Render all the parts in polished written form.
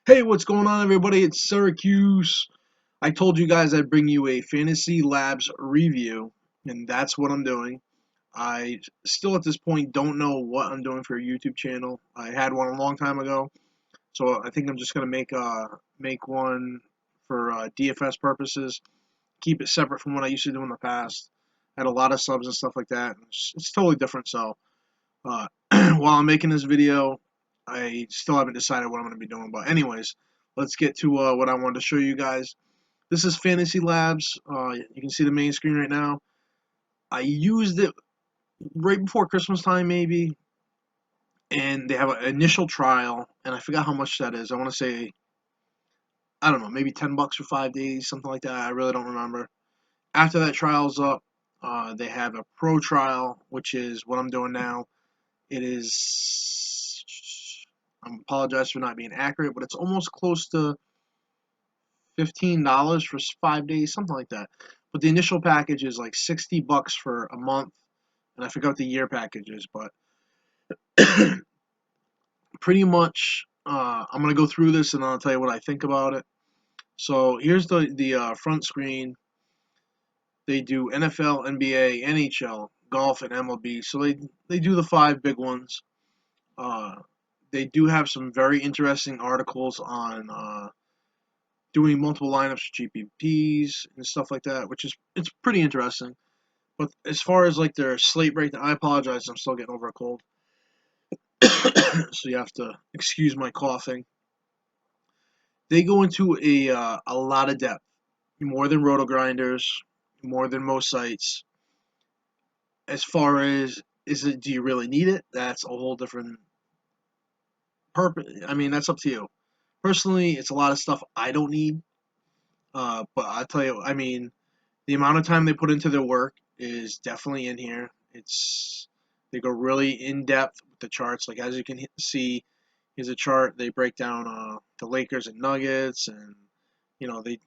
Hey, what's going on, everybody? It's Syracuse. I told you guys I'd bring you a Fantasy Labs review, and that's what I'm doing. I still at this point don't know what I'm doing for a YouTube channel. I had one a long time ago, so I think I'm just gonna make one for DFS purposes. Keep it separate from what I used to do in the past. I had a lot of subs and stuff like that. It's totally different. So while I'm making this video, I still haven't decided what I'm going to be doing. But anyways, let's get to what I wanted to show you guys. This is Fantasy Labs. You can see the main screen right now. I used it right before Christmas time, maybe, and they have an initial trial, and I forgot how much that is. I want to say, I don't know, maybe $10 for 5 days, something like that. I really don't remember. After that trial's up, they have a pro trial, which is what I'm doing now. It is, I apologize for not being accurate, but it's almost close to $15 for 5 days, something like that. But the initial package is like $60 for a month, and I forgot what the year package is, but pretty much I'm gonna go through this and I'll tell you what I think about it. So here's the front screen. They do NFL, NBA, NHL, golf, and MLB. So they do the five big ones. Uh, they do have some very interesting articles on doing multiple lineups for GPPs and stuff like that, which is it's pretty interesting. But as far as like their slate breakdown, I apologize, I'm still getting over a cold, so you have to excuse my coughing. They go into a lot of depth, more than Roto Grinders, more than most sites. As far as is it, do you really need it? That's a whole different purpose. I mean, that's up to you. Personally, it's a lot of stuff I don't need. But I tell you, I mean, the amount of time they put into their work is definitely in here. They go really in depth with the charts. Like as you can see, here's a chart. They break down the Lakers and Nuggets, and they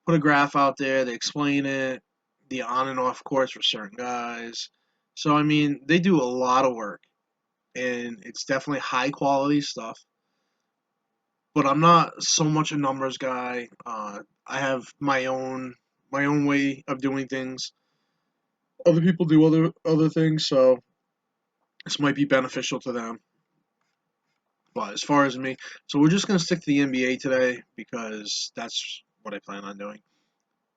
put a graph out there. They explain it, the on and off course for certain guys. So I mean, they do a lot of work, and it's definitely high quality stuff. But I'm not so much a numbers guy. I have my own way of doing things. Other people do other things, so this might be beneficial to them. But as far as me, so we're just gonna stick to the NBA today because that's what I plan on doing.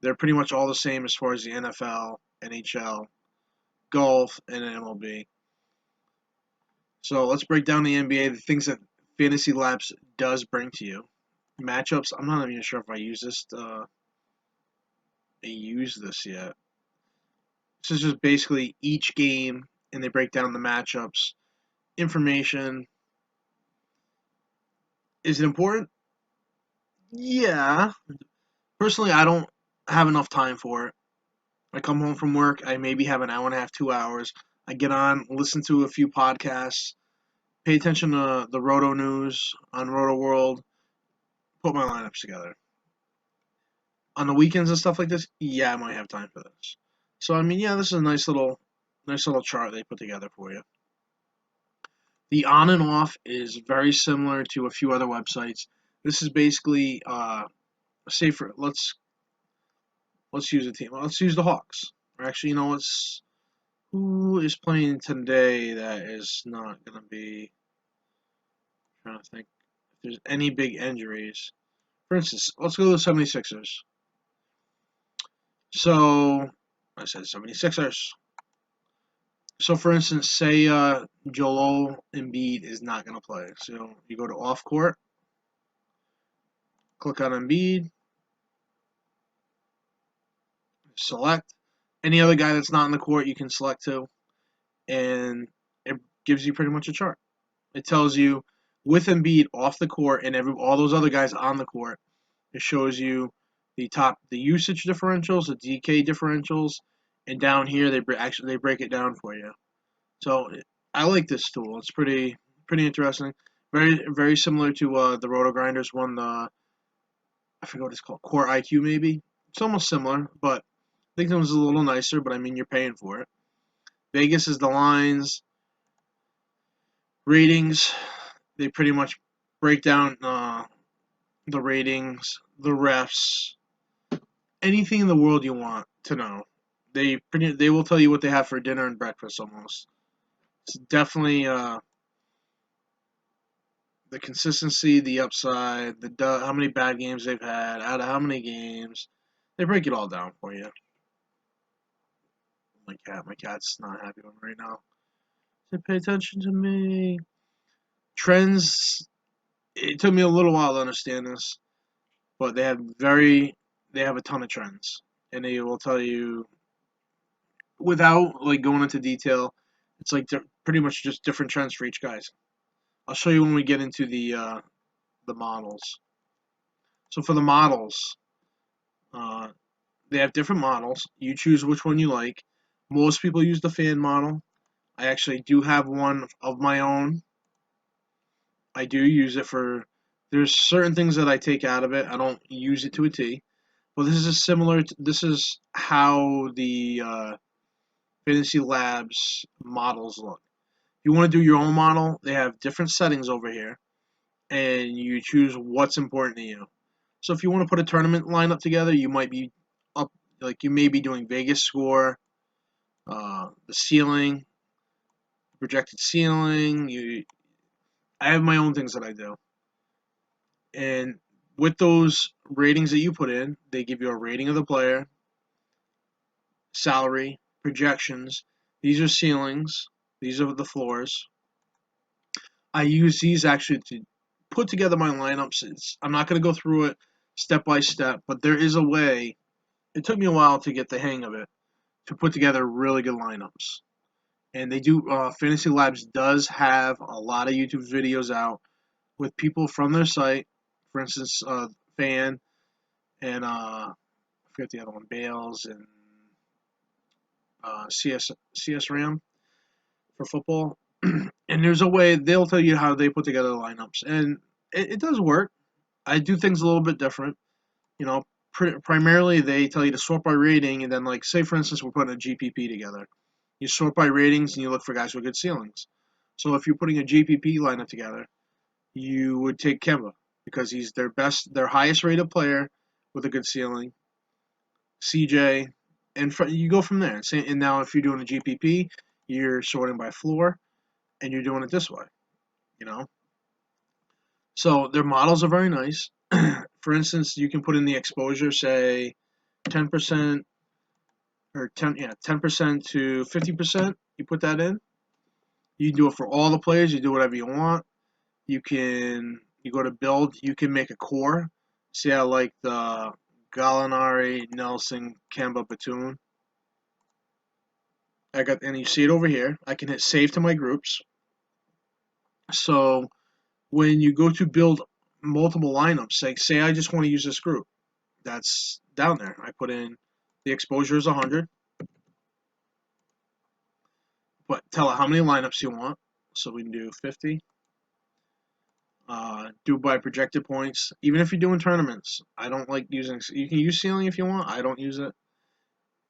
They're pretty much all the same as far as the NFL, NHL, golf, and MLB. So let's break down the NBA, the things that Fantasy Labs does bring to you. Matchups. I'm not even sure if I use this yet. This is just basically each game, and they break down the matchups. Information. Is it important? Yeah. Personally, I don't have enough time for it. I come home from work, I maybe have an hour and a half, 2 hours. I get on, listen to a few podcasts, pay attention to the Roto news on Roto World, put my lineups together. On the weekends and stuff like this, yeah, I might have time for this. So I mean, yeah, this is a nice little chart they put together for you. The on and off is very similar to a few other websites. This is basically, say for let's use a team. Let's use the Hawks. Or actually, who is playing today that is not going to be. I'm trying to think if there's any big injuries. For instance, let's go to the 76ers. So, I said 76ers. So, for instance, say Joel Embiid is not going to play. So, you go to off court, click on Embiid, select any other guy that's not in the court, you can select too, and it gives you pretty much a chart. It tells you with Embiid off the court and all those other guys on the court. It shows you the usage differentials, the DK differentials, and down here they break it down for you. So I like this tool. It's pretty interesting. Very very similar to the Roto Grinders one. I forget what it's called, Core IQ maybe. It's almost similar, but I think that one's a little nicer. But I mean, you're paying for it. Vegas is the lines, ratings. They pretty much break down the ratings, the refs, anything in the world you want to know. They will tell you what they have for dinner and breakfast almost. It's definitely the consistency, the upside, how many bad games they've had, out of how many games. They break it all down for you. My cat's not happy with me right now. Say, pay attention to me. Trends. It took me a little while to understand this, but they have a ton of trends, and they will tell you without like going into detail. It's like pretty much just different trends for each guys. I'll show you when we get into the models. So for the models, uh, they have different models. You choose which one you like. Most people use the fan model. I actually do have one of my own. I do use it for. There's certain things that I take out of it. I don't use it to a T. But this is similar. This is how the Fantasy Labs models look. If you want to do your own model, they have different settings over here, and you choose what's important to you. So if you want to put a tournament lineup together, you might be up, like you may be doing Vegas score, the ceiling, projected ceiling. I have my own things that I do, and with those ratings that you put in, they give you a rating of the player, salary, projections. These are ceilings. These are the floors. I use these actually to put together my lineups. I'm not going to go through it step by step, but there is a way. It took me a while to get the hang of it to put together really good lineups. And they do. Fantasy Labs does have a lot of YouTube videos out with people from their site. For instance, Fan and I forget the other one, Bales and CS Ram for football. And there's a way they'll tell you how they put together the lineups, and it does work. I do things a little bit different. You know, primarily they tell you to sort by rating, and then like say for instance we're putting a GPP together. You sort by ratings and you look for guys with good ceilings. So if you're putting a GPP lineup together, you would take Kemba because he's their highest rated player with a good ceiling. CJ, and you go from there. And now if you're doing a GPP, you're sorting by floor, and you're doing it this way. You know, so their models are very nice. For instance, you can put in the exposure, say 10% or 10% to 50%. You put that in. You do it for all the players. You do whatever you want. You go to build. You can make a core. See, I like the Gallinari, Nelson, Kemba, Batum. And you see it over here. I can hit save to my groups. So when you go to build multiple lineups, like say I just want to use this group, that's down there. I put in the exposure is 100, but tell it how many lineups you want. So we can do 50. Do by projected points. Even if you're doing tournaments, I don't like using. You can use ceiling if you want. I don't use it.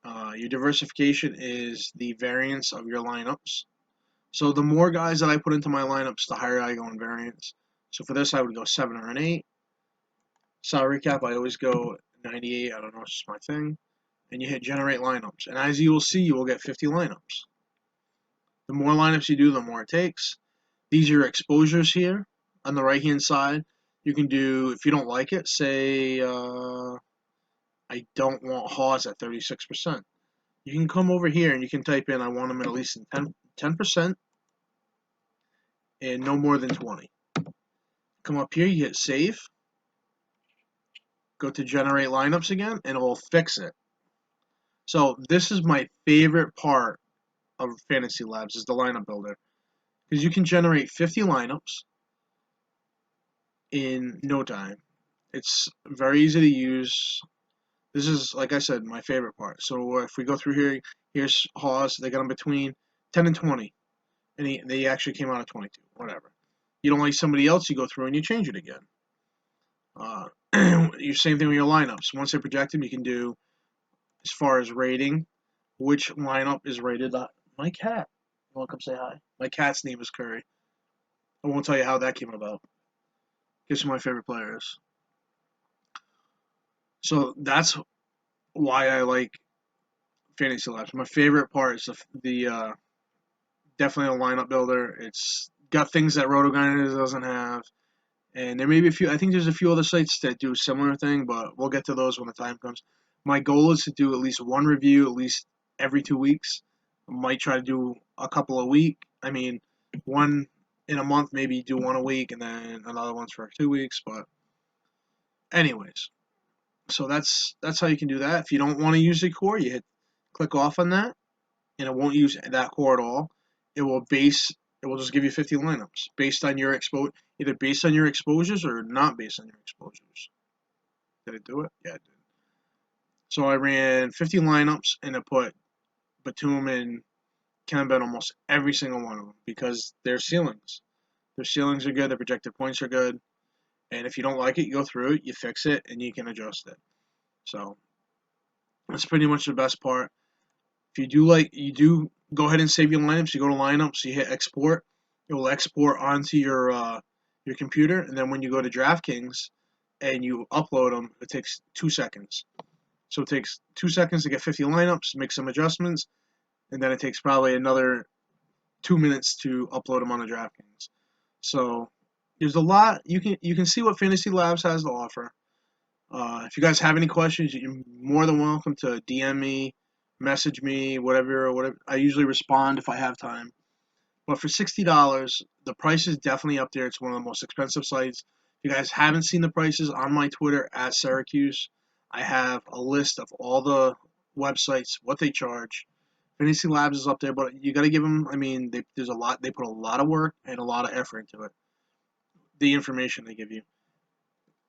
Your diversification is the variance of your lineups. So the more guys that I put into my lineups, the higher I go in variance. So for this, I would go 7 or an 8. Salary cap, I always go 98. I don't know, it's just my thing. And you hit generate lineups. And as you will see, you will get 50 lineups. The more lineups you do, the more it takes. These are your exposures here on the right hand side. You can do, if you don't like it, say I don't want Hawes at 36%. You can come over here and you can type in I want them at least in 10% and no more than 20. Come up here, you hit save. Go to generate lineups again and it will fix it. So this is my favorite part of Fantasy Labs is the lineup builder. Because you can generate 50 lineups in no time. It's very easy to use. This is, like I said, my favorite part. So if we go through here, here's Hawes. They got him between 10 and 20. And they actually came out at 22. Whatever. You don't like somebody else, you go through and you change it again. Your same thing with your lineups. Once they're projected, you can do, as far as rating, which lineup is rated. My cat. You want to come say hi? My cat's name is Curry. I won't tell you how that came about. Guess who my favorite player is? So that's why I like Fantasy Labs. My favorite part is the definitely a lineup builder. It's got things that RotoGrinders doesn't have, and there may be a few. I think there's a few other sites that do a similar thing, but we'll get to those when the time comes. My goal is to do at least one review at least every 2 weeks. I might try to do a couple a week. I mean, one in a month, maybe do one a week, and then another one's for 2 weeks. But anyways, so that's how you can do that. If you don't want to use the core, you hit click off on that, and it won't use that core at all. It will base. It will just give you 50 lineups based on your either based on your exposures or not based on your exposures. Did it do it? Yeah, it did. So I ran 50 lineups and I put Batum and Kemba in almost every single one of them because their ceilings. Their ceilings are good. Their projected points are good. And if you don't like it, you go through it, you fix it, and you can adjust it. So that's pretty much the best part. If you do go ahead and save your lineups. You go to lineups, you hit export. It will export onto your computer, and then when you go to DraftKings and you upload them, it takes 2 seconds. So it takes 2 seconds to get 50 lineups, make some adjustments, and then it takes probably another 2 minutes to upload them on the DraftKings. So there's a lot you can see what Fantasy Labs has to offer. If you guys have any questions, you're more than welcome to DM me, message me, whatever. I usually respond if I have time. But for $60, the price is definitely up there. It's one of the most expensive sites. If you guys haven't seen the prices on my Twitter at Syracuse, I have a list of all the websites, what they charge. Fantasy Labs is up there, but you got to give them. I mean, there's a lot. They put a lot of work and a lot of effort into it. The information they give you.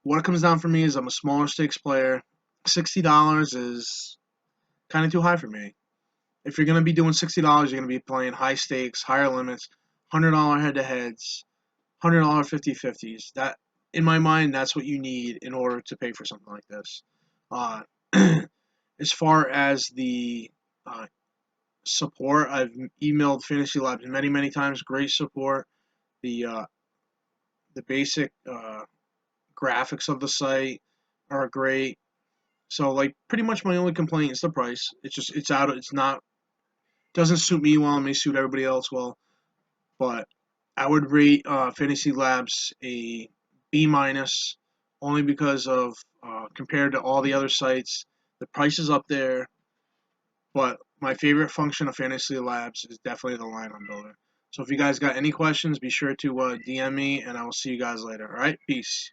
What it comes down for me is I'm a smaller stakes player. $60 is kind of too high for me. If you're gonna be doing $60, you're gonna be playing high stakes, higher limits, $100 head-to-heads, $100 50-50s. That, in my mind, that's what you need in order to pay for something like this. Uh, as far as the uh, support, I've emailed Fantasy Labs many times. Great support. The basic graphics of the site are great. So like pretty much my only complaint is the price. It's out. It's not doesn't suit me well. It may suit everybody else well, but I would rate Fantasy Labs a B minus only because of compared to all the other sites, the price is up there. But my favorite function of Fantasy Labs is definitely the lineup builder. So if you guys got any questions, be sure to DM me, and I will see you guys later. All right, peace.